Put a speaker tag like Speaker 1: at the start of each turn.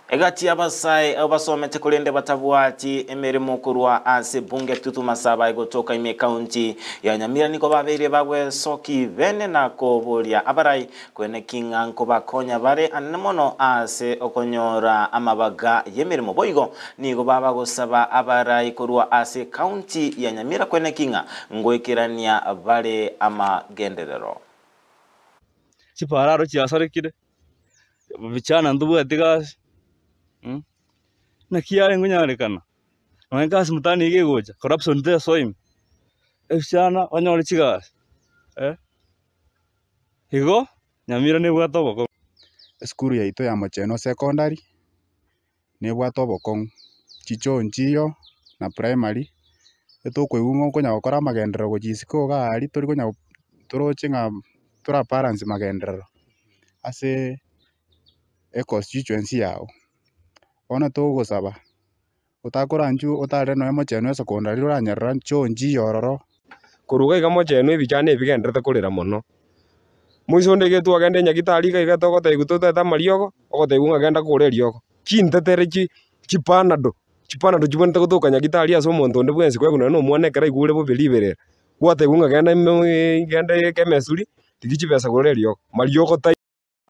Speaker 1: Egati abasai abasomete kulende batabuati emirimo kurwa ase bunge tutumasaba igotoka ime county ya Nyamira niko babere bagwe soki vene na koboria abarai kwene kinga nko bakonya bare anemono ase okonyora amabaga yemirimo boigo nigo baba gosaba abarai kurwa ase county ya Nyamira kwene kinga ngoikirania bare amagenderero
Speaker 2: chipararo chiasarekire bichana ndubu atigas na kiare ngunyarekana no gas mutani gegoja corruption there soim efshana onyore chigas higo Nyamira ne bwato boko
Speaker 3: skuru ya ito ya Mocheno secondary ne bwato boko chichonchiyo na primary etukwigung'o konya gukora magenderero gochisiko gari turi konya turochinga tura balance magenderero ase constituency yao ona tugusaba utakoranju utare no Mocheno secondary uranyerera chonji yororo
Speaker 4: kuruga iga Mocheno ibichane ibigenderete kurira mono mwiso ndege tu agende nyagitari iga togote igutota mariogo ogote igunga genda kure riogo kintetere chipanado chibonete gutuka nyagitari aso omonto onde bwensi kweguna no mwanekera igure bubiribere gwate igunga genda kemesuri tigichi pesa kure riogo mariogo